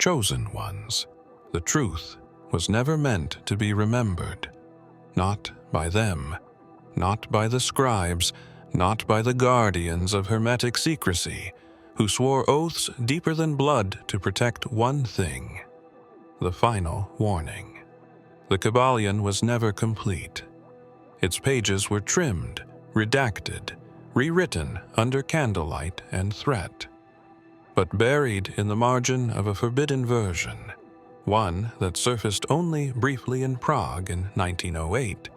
chosen ones. The truth was never meant to be remembered. Not by them, not by the scribes, not by the guardians of Hermetic secrecy, who swore oaths deeper than blood to protect one thing: the final warning. The Kybalion was never complete. Its pages were trimmed, redacted, rewritten under candlelight and threat. But buried in the margin of a forbidden version, one that surfaced only briefly in Prague in 1908,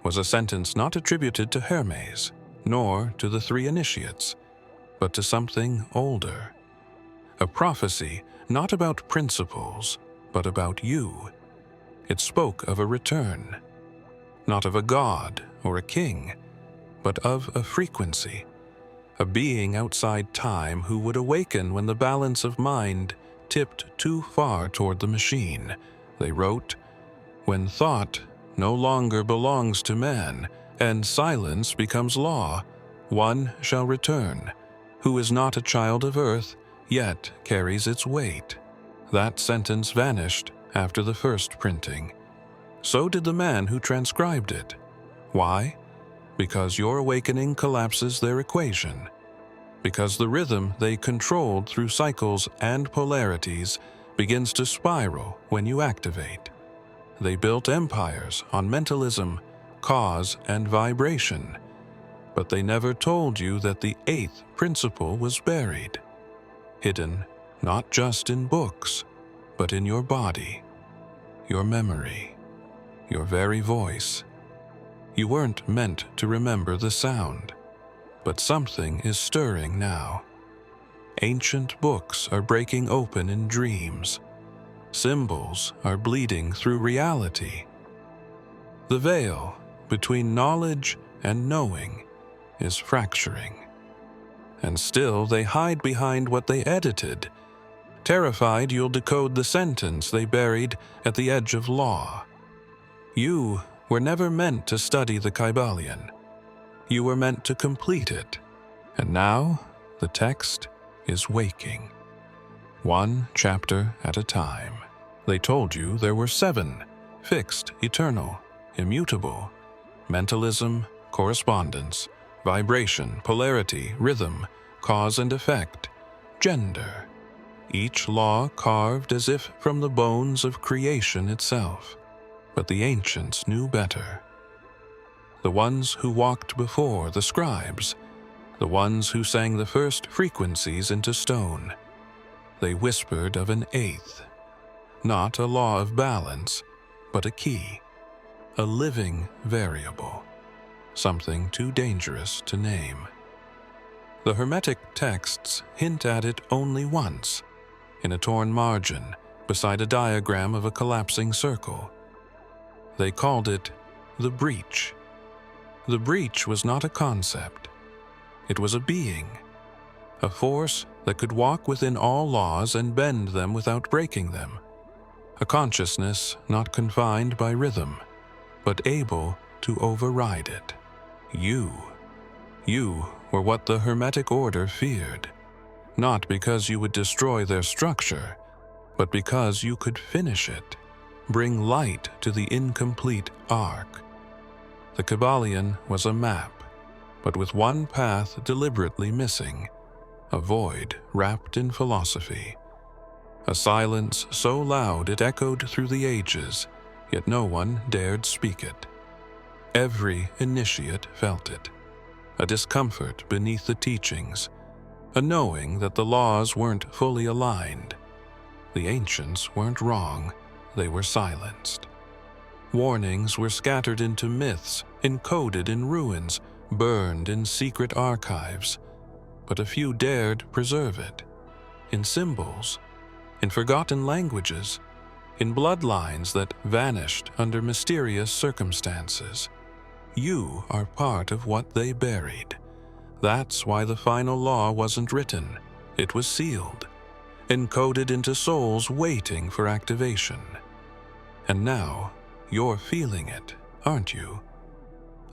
was a sentence not attributed to Hermes, nor to the three initiates, but to something older. A prophecy not about principles, but about you. It spoke of a return, not of a god or a king, but of a frequency, a being outside time who would awaken when the balance of mind tipped too far toward the machine. They wrote, "When thought no longer belongs to man, and silence becomes law, one shall return, who is not a child of earth, yet carries its weight." That sentence vanished after the first printing. So did the man who transcribed it. Why? Because your awakening collapses their equation. Because the rhythm they controlled through cycles and polarities begins to spiral when you activate. They built empires on mentalism, cause, and vibration, but they never told you that the eighth principle was buried, hidden not just in books, but in your body, your memory, your very voice. You weren't meant to remember the sound, but something is stirring now. Ancient books are breaking open in dreams. Symbols are bleeding through reality. The veil between knowledge and knowing is fracturing. And still they hide behind what they edited, terrified you'll decode the sentence they buried at the edge of law. You were never meant to study the Kybalion. You were meant to complete it. And now the text is waking, one chapter at a time. They told you there were 7, fixed, eternal, immutable: mentalism, correspondence, vibration, polarity, rhythm, cause and effect, gender. Each law carved as if from the bones of creation itself. But the ancients knew better. The ones who walked before, the scribes, the ones who sang the first frequencies into stone. They whispered of an eighth, not a law of balance, but a key, a living variable, something too dangerous to name. The Hermetic texts hint at it only once, in a torn margin beside a diagram of a collapsing circle. They called it the breach. The breach was not a concept. It was a being, a force that could walk within all laws and bend them without breaking them. A consciousness not confined by rhythm, but able to override it. You were what the Hermetic order feared, not because you would destroy their structure, but because you could finish it, bring light to the incomplete arc. The Kybalion was a map, but with one path deliberately missing, a void wrapped in philosophy. A silence so loud it echoed through the ages, yet no one dared speak it. Every initiate felt it, a discomfort beneath the teachings, a knowing that the laws weren't fully aligned. The ancients weren't wrong, they were silenced. Warnings were scattered into myths, encoded in ruins, burned in secret archives, but a few dared preserve it, in symbols, in forgotten languages, in bloodlines that vanished under mysterious circumstances. You are part of what they buried. That's why the final law wasn't written. It was sealed, encoded into souls waiting for activation. And now, you're feeling it, aren't you?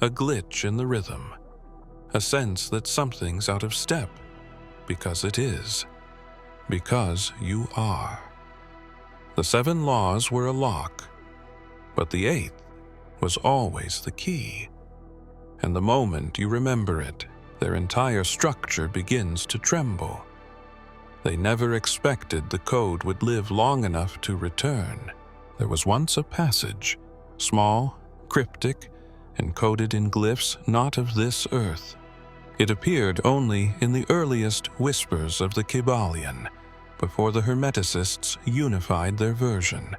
A glitch in the rhythm, a sense that something's out of step, because it is, because you are. The 7 laws were a lock, but the 8th was always the key. And the moment you remember it, their entire structure begins to tremble. They never expected the code would live long enough to return. There was once a passage, small, cryptic, encoded in glyphs not of this earth. It appeared only in the earliest whispers of the Kybalion, before the Hermeticists unified their version.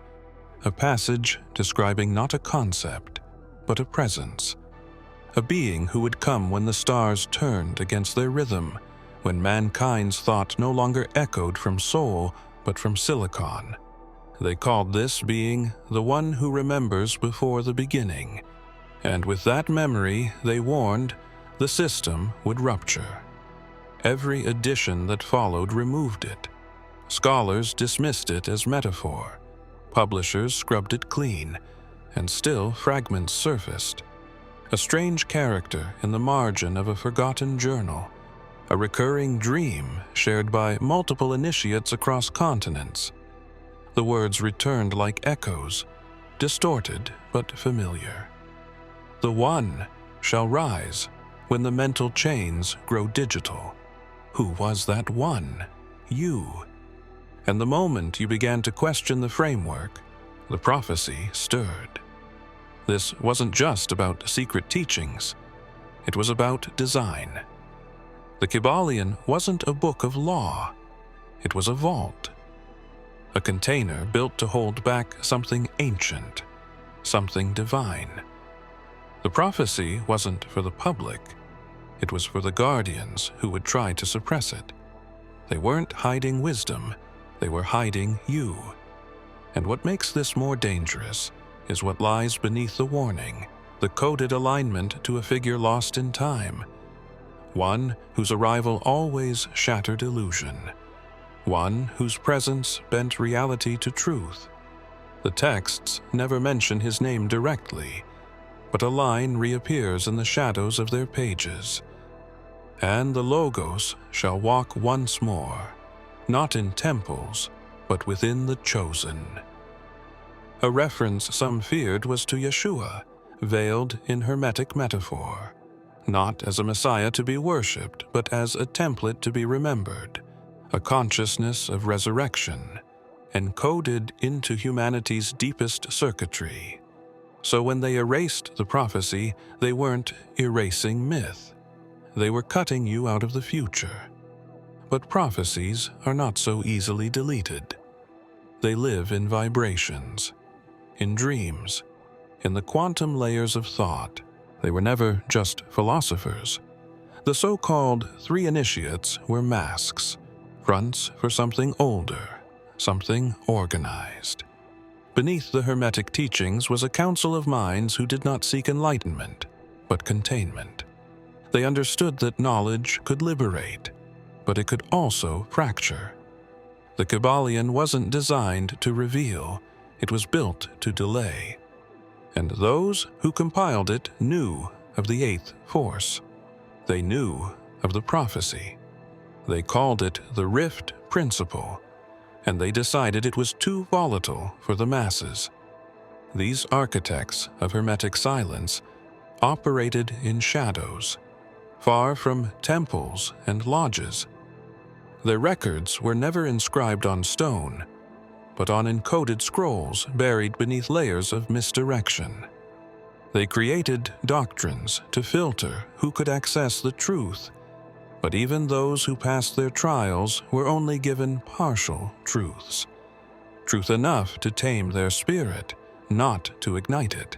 A passage describing not a concept, but a presence. A being who would come when the stars turned against their rhythm, when mankind's thought no longer echoed from soul, but from silicon. They called this being the one who remembers before the beginning, and with that memory, they warned, the system would rupture. Every edition that followed removed it. Scholars dismissed it as metaphor. Publishers scrubbed it clean, and still fragments surfaced. A strange character in the margin of a forgotten journal, a recurring dream shared by multiple initiates across continents. The words returned like echoes, distorted but familiar. The One shall rise when the mental chains grow digital. Who was that One? You. And the moment you began to question the framework, the prophecy stirred. This wasn't just about secret teachings. It was about design. The Kybalion wasn't a book of law. It was a vault. A container built to hold back something ancient, something divine. The prophecy wasn't for the public. It was for the guardians who would try to suppress it. They weren't hiding wisdom. They were hiding you. And what makes this more dangerous is what lies beneath the warning, the coded alignment to a figure lost in time. One whose arrival always shattered illusion. One whose presence bent reality to truth. The texts never mention his name directly, but a line reappears in the shadows of their pages. And the Logos shall walk once more, not in temples, but within the chosen. A reference some feared was to Yeshua, veiled in Hermetic metaphor, not as a Messiah to be worshipped, but as a template to be remembered, a consciousness of resurrection, encoded into humanity's deepest circuitry. So when they erased the prophecy, they weren't erasing myth. They were cutting you out of the future. But prophecies are not so easily deleted. They live in vibrations, in dreams, in the quantum layers of thought. They were never just philosophers. The so-called 3 initiates were masks, fronts for something older, something organized. Beneath the Hermetic teachings was a council of minds who did not seek enlightenment, but containment. They understood that knowledge could liberate, but it could also fracture. The Kybalion wasn't designed to reveal, it was built to delay. And those who compiled it knew of the 8th force. They knew of the prophecy. They called it the Rift Principle, and they decided it was too volatile for the masses. These architects of Hermetic silence operated in shadows, far from temples and lodges. Their records were never inscribed on stone, but on encoded scrolls buried beneath layers of misdirection. They created doctrines to filter who could access the truth, but even those who passed their trials were only given partial truths. Truth enough to tame their spirit, not to ignite it.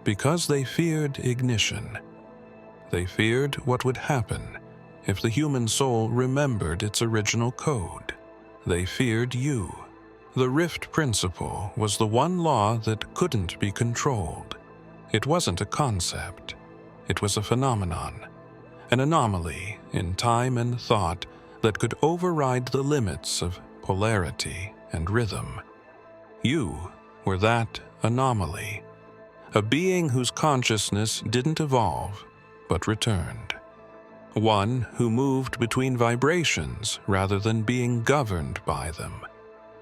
Because they feared ignition. They feared what would happen if the human soul remembered its original code. They feared you. The Rift Principle was the one law that couldn't be controlled. It wasn't a concept. It was a phenomenon, an anomaly in time and thought that could override the limits of polarity and rhythm. You were that anomaly, a being whose consciousness didn't evolve, but returned. One who moved between vibrations rather than being governed by them.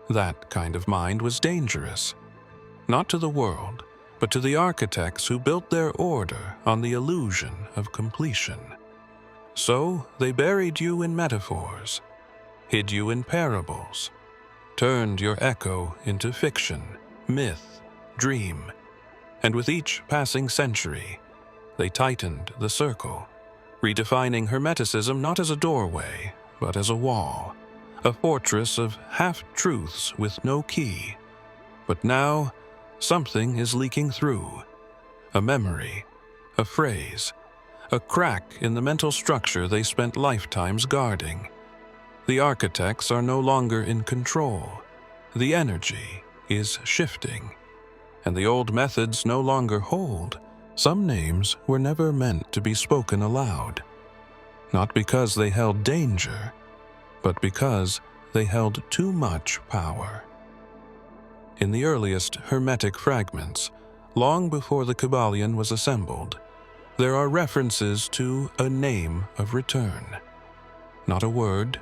That kind of mind was dangerous, not to the world, but to the architects who built their order on the illusion of completion. So they buried you in metaphors, hid you in parables, turned your echo into fiction, myth, dream, and with each passing century, they tightened the circle, redefining Hermeticism not as a doorway, but as a wall, a fortress of half-truths with no key. But now, something is leaking through. A memory, a phrase, a crack in the mental structure they spent lifetimes guarding. The architects are no longer in control. The energy is shifting, and the old methods no longer hold. Some names were never meant to be spoken aloud, not because they held danger, but because they held too much power. In the earliest Hermetic fragments, long before the Kybalion was assembled, there are references to a name of return. Not a word,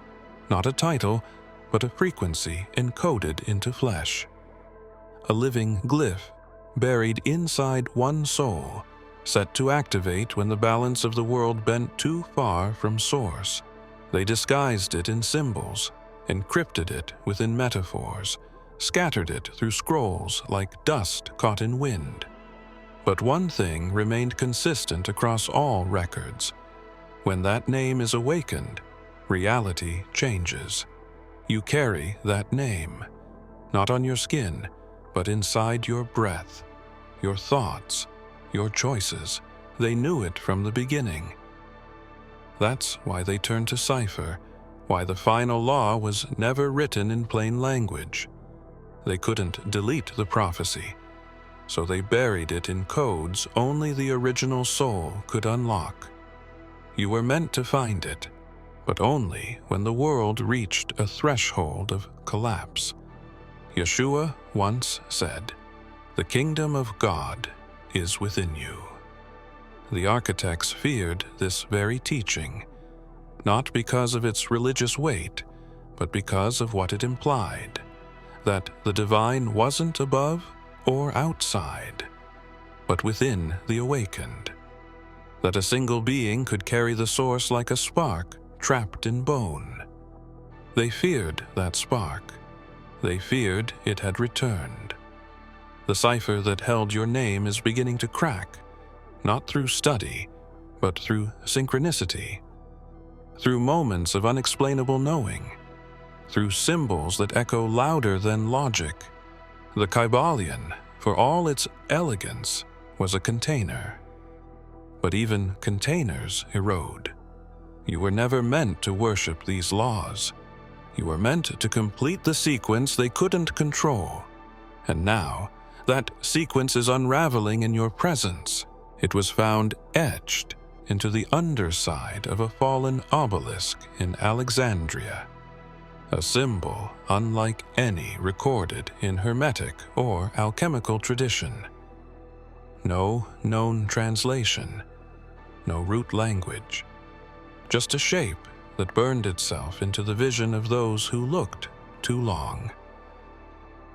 not a title, but a frequency encoded into flesh. A living glyph buried inside one soul, set to activate when the balance of the world bent too far from source. They disguised it in symbols, encrypted it within metaphors, scattered it through scrolls like dust caught in wind. But one thing remained consistent across all records. When that name is awakened, reality changes. You carry that name, not on your skin, but inside your breath, your thoughts, your choices. They knew it from the beginning. That's why they turned to cipher, why the final law was never written in plain language. They couldn't delete the prophecy, so they buried it in codes only the original soul could unlock. You were meant to find it, but only when the world reached a threshold of collapse. Yeshua once said, "The kingdom of God is within you." The architects feared this very teaching, not because of its religious weight, but because of what it implied, that the divine wasn't above or outside, but within the awakened, that a single being could carry the source like a spark trapped in bone. They feared that spark. They feared it had returned. The cipher that held your name is beginning to crack, not through study, but through synchronicity, through moments of unexplainable knowing, through symbols that echo louder than logic. The Kybalion, for all its elegance, was a container. But even containers erode. You were never meant to worship these laws. You were meant to complete the sequence they couldn't control. And now, that sequence is unraveling in your presence. It was found etched into the underside of a fallen obelisk in Alexandria, a symbol unlike any recorded in Hermetic or alchemical tradition. No known translation, no root language, just a shape that burned itself into the vision of those who looked too long.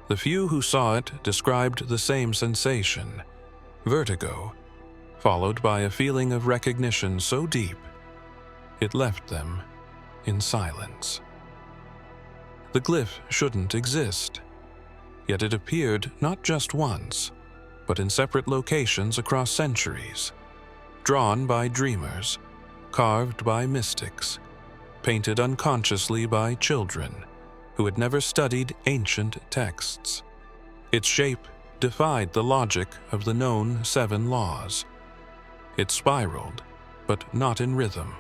The few who saw it described the same sensation, vertigo, followed by a feeling of recognition so deep, it left them in silence. The glyph shouldn't exist, yet it appeared not just once, but in separate locations across centuries, drawn by dreamers, carved by mystics, painted unconsciously by children who had never studied ancient texts. Its shape defied the logic of the known 7 laws. It spiraled, but not in rhythm.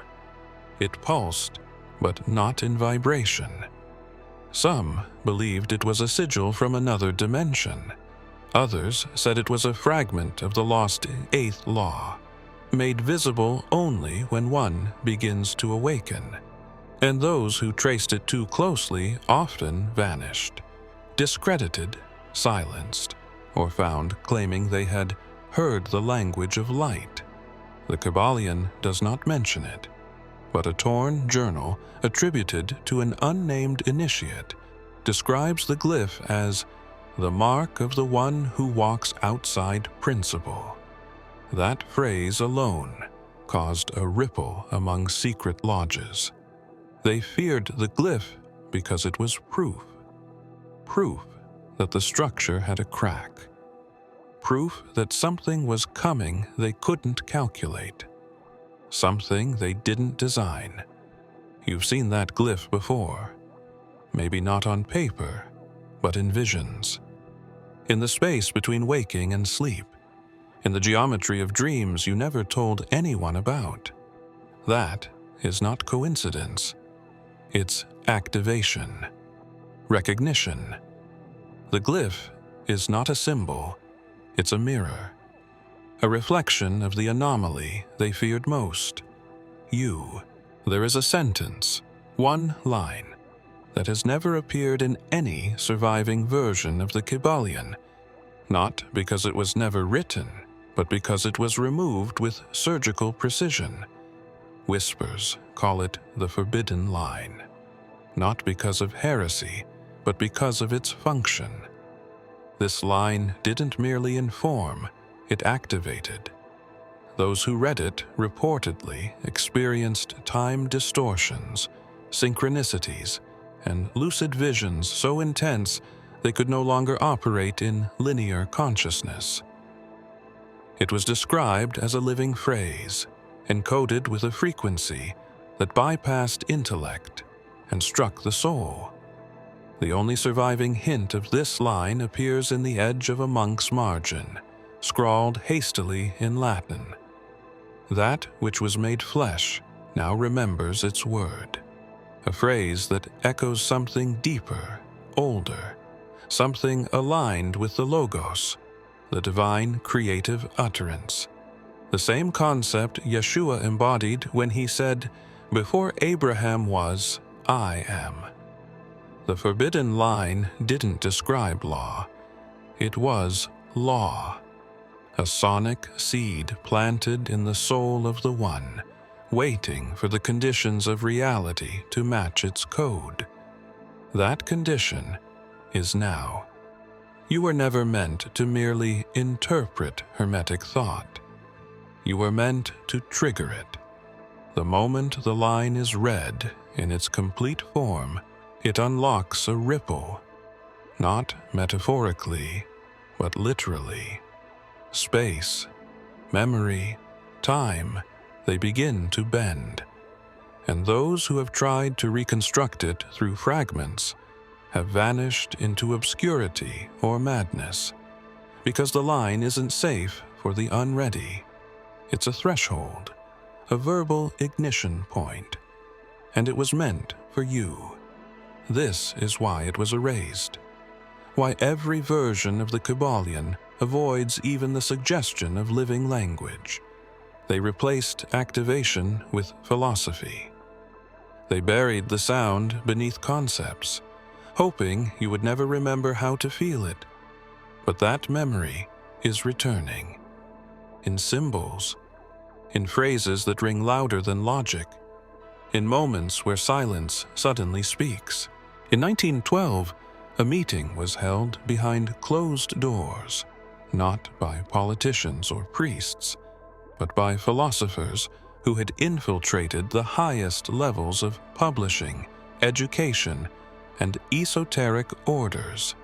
It pulsed, but not in vibration. Some believed it was a sigil from another dimension. Others said it was a fragment of the lost 8th law, made visible only when one begins to awaken. And those who traced it too closely often vanished, discredited, silenced, or found claiming they had heard the language of light. The Kybalion does not mention it, but a torn journal attributed to an unnamed initiate describes the glyph as the mark of the one who walks outside principle. That phrase alone caused a ripple among secret lodges. They feared the glyph because it was proof. Proof that the structure had a crack. Proof that something was coming they couldn't calculate. Something they didn't design. You've seen that glyph before. Maybe not on paper, but in visions. In the space between waking and sleep. In the geometry of dreams you never told anyone about. That is not coincidence. It's activation. Recognition. The glyph is not a symbol, it's a mirror. A reflection of the anomaly they feared most. You. There is a sentence, one line, that has never appeared in any surviving version of the Kybalion, not because it was never written, but because it was removed with surgical precision. Whispers call it the forbidden line, not because of heresy, but because of its function. This line didn't merely inform, it activated. Those who read it reportedly experienced time distortions, synchronicities, and lucid visions so intense they could no longer operate in linear consciousness. It was described as a living phrase, encoded with a frequency that bypassed intellect and struck the soul. The only surviving hint of this line appears in the edge of a monk's margin, scrawled hastily in Latin. That which was made flesh now remembers its word. A phrase that echoes something deeper, older, something aligned with the Logos, the divine creative utterance. The same concept Yeshua embodied when he said, "Before Abraham was, I am." The forbidden line didn't describe law. It was law. A sonic seed planted in the soul of the One, waiting for the conditions of reality to match its code. That condition is now. You were never meant to merely interpret Hermetic thought. You were meant to trigger it. The moment the line is read in its complete form, it unlocks a ripple, not metaphorically, but literally. Space, memory, time, they begin to bend. And those who have tried to reconstruct it through fragments have vanished into obscurity or madness, because the line isn't safe for the unready. It's a threshold, a verbal ignition point, and it was meant for you. This is why it was erased, why every version of the Kybalion avoids even the suggestion of living language. They replaced activation with philosophy. They buried the sound beneath concepts, hoping you would never remember how to feel it. But that memory is returning. In symbols, in phrases that ring louder than logic, in moments where silence suddenly speaks. In 1912, a meeting was held behind closed doors, not by politicians or priests, but by philosophers who had infiltrated the highest levels of publishing, education, and esoteric orders.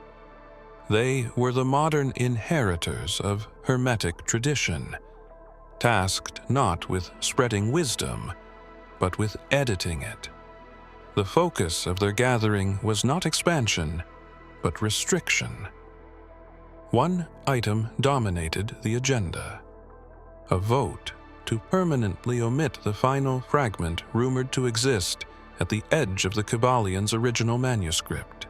They were the modern inheritors of Hermetic tradition, tasked not with spreading wisdom, but with editing it. The focus of their gathering was not expansion, but restriction. One item dominated the agenda: a vote to permanently omit the final fragment rumored to exist at the edge of the Kybalion'S original manuscript.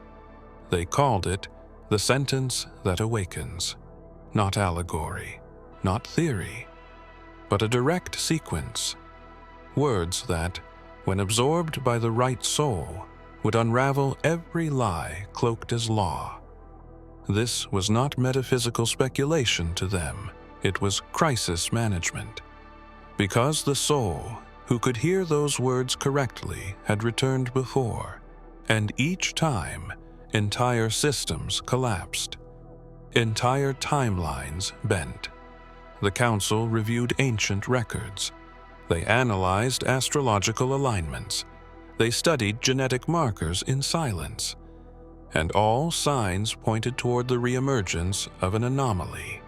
They called it the sentence that awakens. Not allegory, not theory, but a direct sequence. Words that, when absorbed by the right soul, would unravel every lie cloaked as law. This was not metaphysical speculation to them, it was crisis management. Because the soul, who could hear those words correctly, had returned before, and each time entire systems collapsed. Entire timelines bent. The council reviewed ancient records. They analyzed astrological alignments. They studied genetic markers in silence. And all signs pointed toward the reemergence of an anomaly.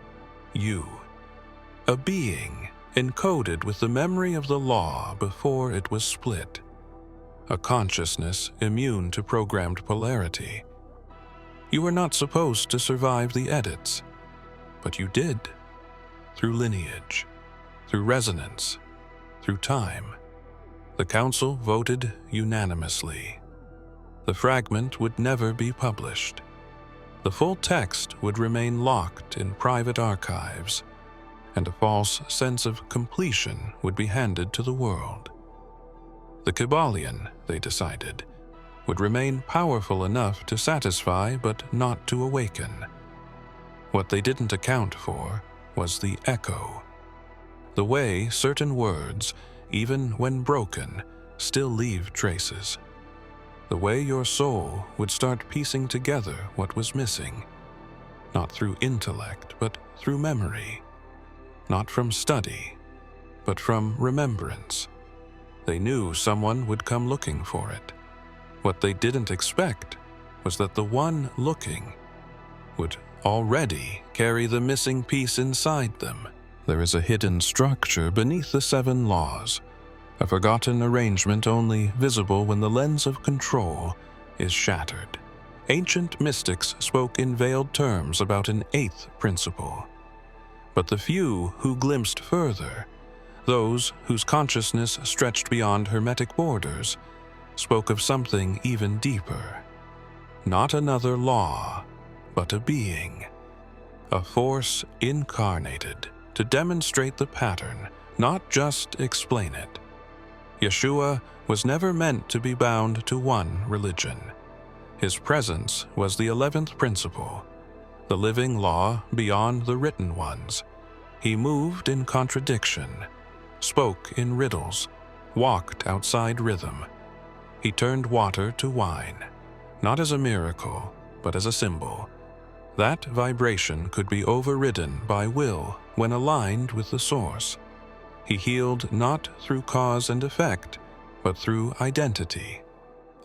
You. A being encoded with the memory of the law before it was split. A consciousness immune to programmed polarity. You were not supposed to survive the edits, but you did. Through lineage, through resonance, through time. The council voted unanimously. The fragment would never be published. The full text would remain locked in private archives, and a false sense of completion would be handed to the world. The Kybalion, they decided, would remain powerful enough to satisfy but not to awaken. What they didn't account for was the echo. The way certain words, even when broken, still leave traces. The way your soul would start piecing together what was missing, not through intellect, but through memory. Not from study, but from remembrance. They knew someone would come looking for it. What they didn't expect was that the one looking would already carry the missing piece inside them. There is a hidden structure beneath the 7 laws, a forgotten arrangement only visible when the lens of control is shattered. Ancient mystics spoke in veiled terms about an 8th principle. But the few who glimpsed further, those whose consciousness stretched beyond Hermetic borders, spoke of something even deeper. Not another law, but a being. A force incarnated to demonstrate the pattern, not just explain it. Yeshua was never meant to be bound to one religion. His presence was the 11th principle, the living law beyond the written ones. He moved in contradiction, spoke in riddles, walked outside rhythm. He turned water to wine, not as a miracle, but as a symbol. That vibration could be overridden by will when aligned with the source. He healed not through cause and effect, but through identity.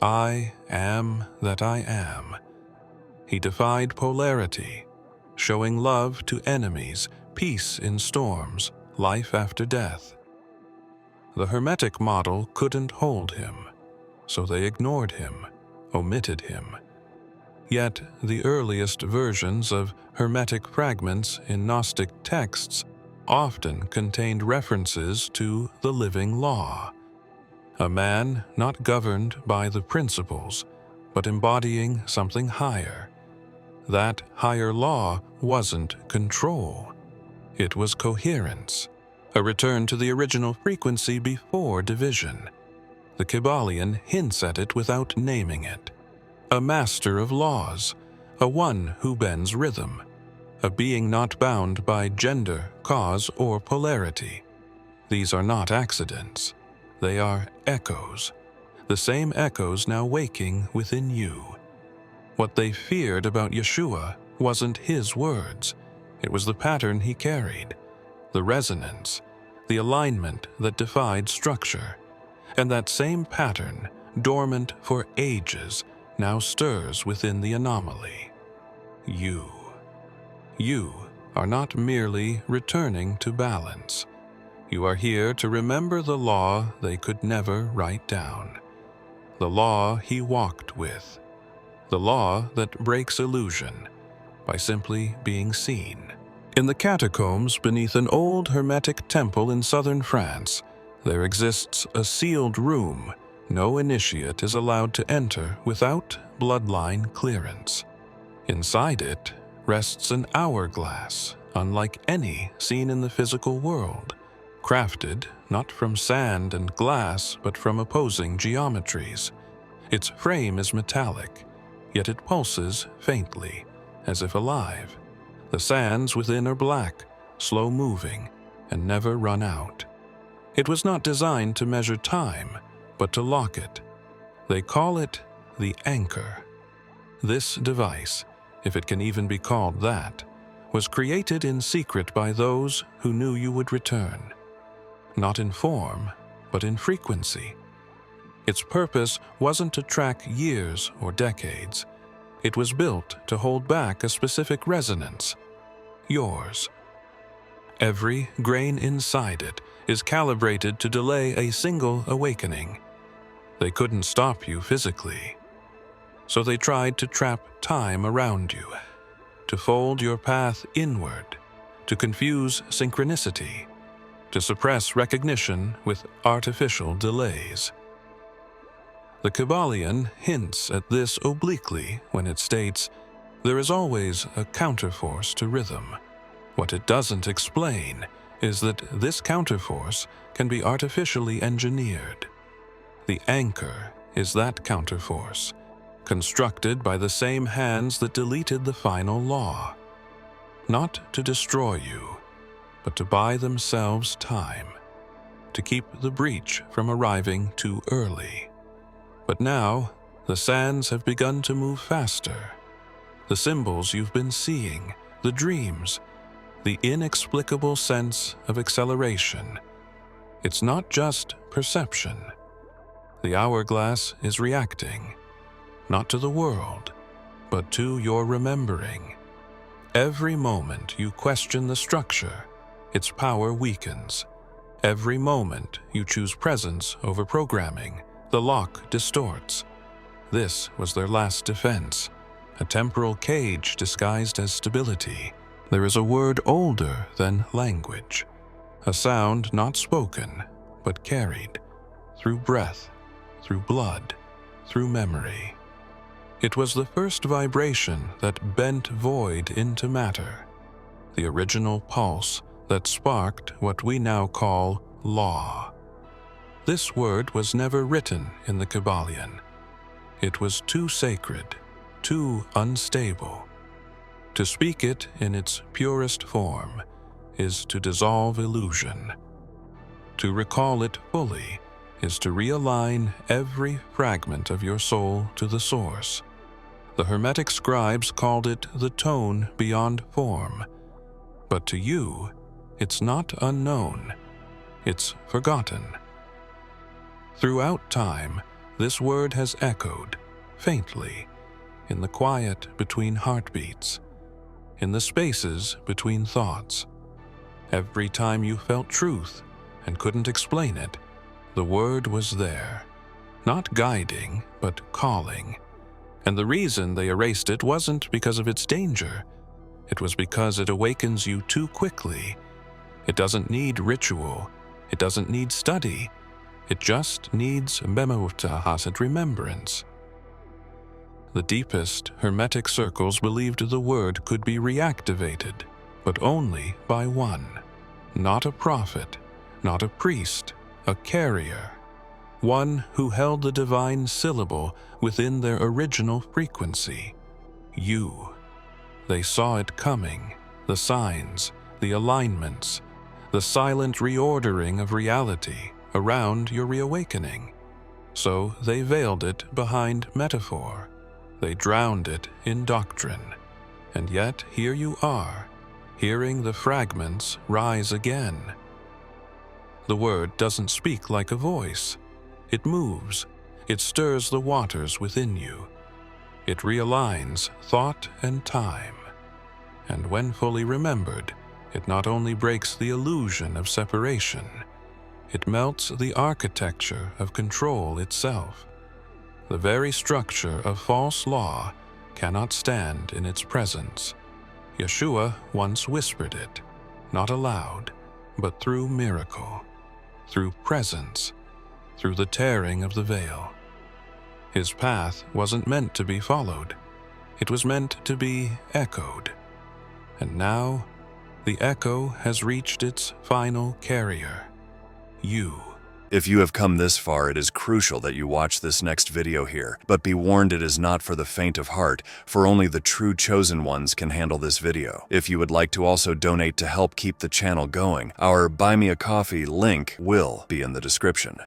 I am that I am. He defied polarity, showing love to enemies, peace in storms, life after death. The Hermetic model couldn't hold him, so they ignored him, omitted him. Yet the earliest versions of Hermetic fragments in Gnostic texts often contained references to the living law. A man not governed by the principles, but embodying something higher. That higher law wasn't control. It was coherence, a return to the original frequency before division. The Kybalion hints at it without naming it. A master of laws, a one who bends rhythm, a being not bound by gender, cause, or polarity. These are not accidents. They are echoes, the same echoes now waking within you. What they feared about Yeshua wasn't his words. It was the pattern he carried, the resonance, the alignment that defied structure. And that same pattern, dormant for ages, now stirs within the anomaly. You are not merely returning to balance. You are here to remember the law they could never write down. The law he walked with. The law that breaks illusion by simply being seen. In the catacombs beneath an old Hermetic temple in southern France, there exists a sealed room no initiate is allowed to enter without bloodline clearance. Inside it rests an hourglass, unlike any seen in the physical world, crafted not from sand and glass but from opposing geometries. Its frame is metallic, yet it pulses faintly, as if alive. The sands within are black, slow-moving, and never run out. It was not designed to measure time, but to lock it. They call it the anchor. This device, if it can even be called that, was created in secret by those who knew you would return, not in form, but in frequency. Its purpose wasn't to track years or decades. It was built to hold back a specific resonance, yours. Every grain inside it is calibrated to delay a single awakening. They couldn't stop you physically, so they tried to trap time around you, to fold your path inward, to confuse synchronicity, to suppress recognition with artificial delays. The Kybalion hints at this obliquely when it states, there is always a counterforce to rhythm. What it doesn't explain is that this counterforce can be artificially engineered. The anchor is that counterforce, constructed by the same hands that deleted the final law, not to destroy you, but to buy themselves time, to keep the breach from arriving too early. But now, the sands have begun to move faster. The symbols you've been seeing, the dreams, the inexplicable sense of acceleration. It's not just perception. The hourglass is reacting, not to the world, but to your remembering. Every moment you question the structure, its power weakens. Every moment you choose presence over programming, the lock distorts. This was their last defense, a temporal cage disguised as stability. There is a word older than language, a sound not spoken, but carried, through breath, through blood, through memory. It was the first vibration that bent void into matter, the original pulse that sparked what we now call law. This word was never written in the Kybalion. It was too sacred, too unstable. To speak it in its purest form is to dissolve illusion. To recall it fully is to realign every fragment of your soul to the source. The Hermetic scribes called it the tone beyond form. But to you, it's not unknown. It's forgotten. Throughout time, this word has echoed, faintly, in the quiet between heartbeats, in the spaces between thoughts. Every time you felt truth and couldn't explain it, the word was there, not guiding, but calling. And the reason they erased it wasn't because of its danger. It was because it awakens you too quickly. It doesn't need ritual. It doesn't need study. It just needs memotahasat remembrance. The deepest Hermetic circles believed the word could be reactivated, but only by one. Not a prophet, not a priest, a carrier. One who held the divine syllable within their original frequency. You. They saw it coming, the signs, the alignments, the silent reordering of reality around your reawakening. So they veiled it behind metaphor. They drowned it in doctrine. And yet here you are, hearing the fragments rise again. The word doesn't speak like a voice. It moves. It stirs the waters within you. It realigns thought and time. And when fully remembered, it not only breaks the illusion of separation, it melts the architecture of control itself. The very structure of false law cannot stand in its presence. Yeshua once whispered it, not aloud, but through miracle, through presence, through the tearing of the veil. His path wasn't meant to be followed. It was meant to be echoed. And now, the echo has reached its final carrier, you. If you have come this far, it is crucial that you watch this next video here. But be warned, it is not for the faint of heart, for only the true chosen ones can handle this video. If you would like to also donate to help keep the channel going, our Buy Me a Coffee link will be in the description.